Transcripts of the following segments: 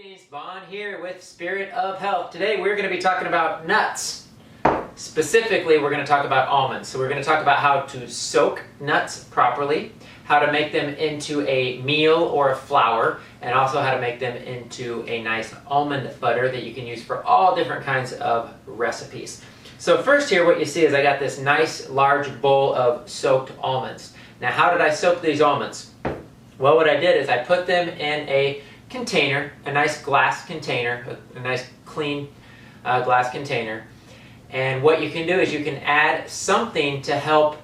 Greetings, Vaughn here with Spirit of Health. Today we're going to be talking about nuts. Specifically, we're going to talk about almonds. So we're going to talk about how to soak nuts properly, how to make them into a meal or a flour, and also how to make them into a nice almond butter that you can use for all different kinds of recipes. So first here, what you see is I got this nice large bowl of soaked almonds. Now, how did I soak these almonds? Well, what I did is I put them in a container, a nice glass container, a nice clean glass container. And what you can do is you can add something to help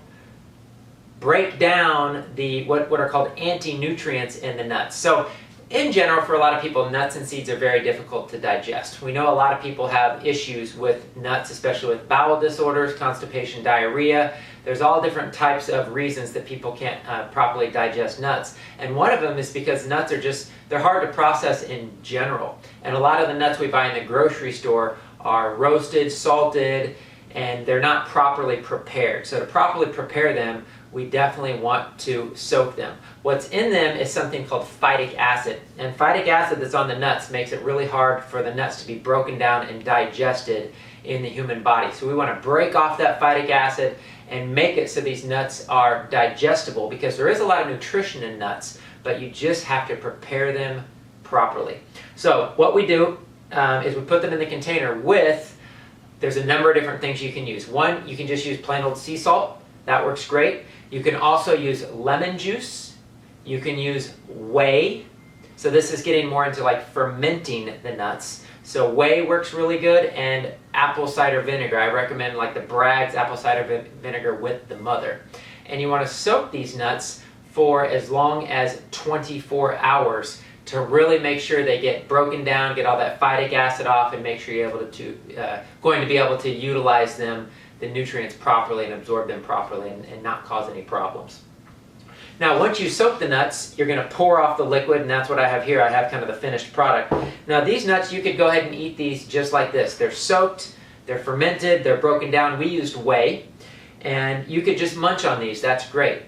break down the what are called anti-nutrients in the nuts. So in general, for a lot of people, nuts and seeds are very difficult to digest. We know a lot of people have issues with nuts, especially with bowel disorders, constipation, diarrhea. There's all different types of reasons that people can't properly digest nuts. And one of them is because nuts are they're hard to process in general. And a lot of the nuts we buy in the grocery store are roasted, salted, and they're not properly prepared. So to properly prepare them, we definitely want to soak them. What's in them is something called phytic acid. And phytic acid that's on the nuts makes it really hard for the nuts to be broken down and digested in the human body. So we want to break off that phytic acid and make it so these nuts are digestible, because there is a lot of nutrition in nuts, but you just have to prepare them properly. So what we do is we put them in the container with, there's a number of different things you can use. One, you can just use plain old sea salt. That works great. You can also use lemon juice. You can use whey. So this is getting more into like fermenting the nuts. So whey works really good, and apple cider vinegar. I recommend like the Bragg's apple cider vinegar with the mother. And you want to soak these nuts for as long as 24 hours to really make sure they get broken down, get all that phytic acid off, and make sure you're going to be able to utilize them, the nutrients properly, and absorb them properly, and not cause any problems. Now, once you soak the nuts, you're going to pour off the liquid, and that's what I have here. I have kind of the finished product. Now, these nuts, you could go ahead and eat these just like this. They're soaked, they're fermented, they're broken down. We used whey, and you could just munch on these. That's great.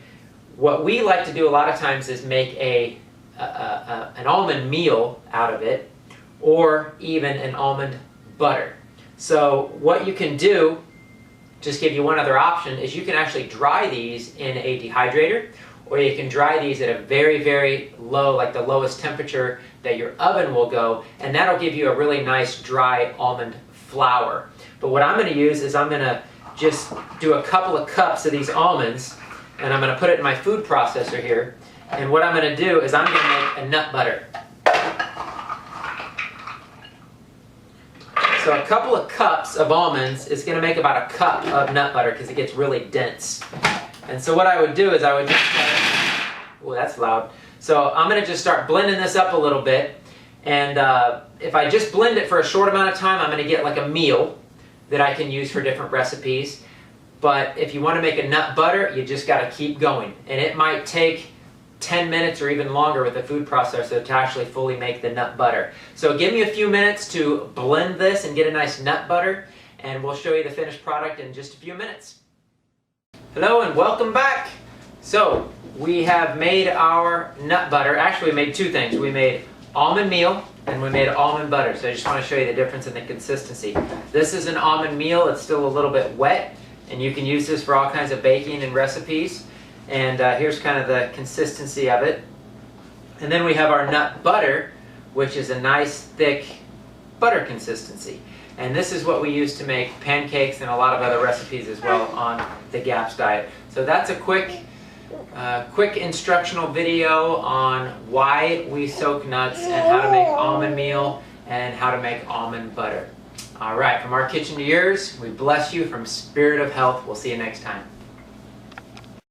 What we like to do a lot of times is make an almond meal out of it, or even an almond butter. So what you can do, just give you one other option, is you can actually dry these in a dehydrator, or you can dry these at a very, very low, like the lowest temperature that your oven will go, and that'll give you a really nice dry almond flour. But what I'm going to use is I'm going to just do a couple of cups of these almonds, and I'm going to put it in my food processor here. And what I'm going to do is I'm going to make a nut butter. So a couple of cups of almonds is going to make about a cup of nut butter, because it gets really dense. And so what I would do is I would just oh, that's loud. So I'm going to just start blending this up a little bit. And if I just blend it for a short amount of time, I'm going to get like a meal that I can use for different recipes. But if you want to make a nut butter, you just got to keep going. And it might take 10 minutes or even longer with a food processor to actually fully make the nut butter. So give me a few minutes to blend this and get a nice nut butter, and we'll show you the finished product in just a few minutes. Hello and welcome back. So we have made our nut butter. Actually, we made two things. We made almond meal and we made almond butter. So I just want to show you the difference in the consistency. This is an almond meal. It's still a little bit wet, and you can use this for all kinds of baking and recipes. And here's kind of the consistency of it. And then we have our nut butter, which is a nice thick butter consistency. And this is what we use to make pancakes and a lot of other recipes as well on the GAPS diet. So that's a quick instructional video on why we soak nuts and how to make almond meal and how to make almond butter. All right, from our kitchen to yours, we bless you from Spirit of Health. We'll see you next time.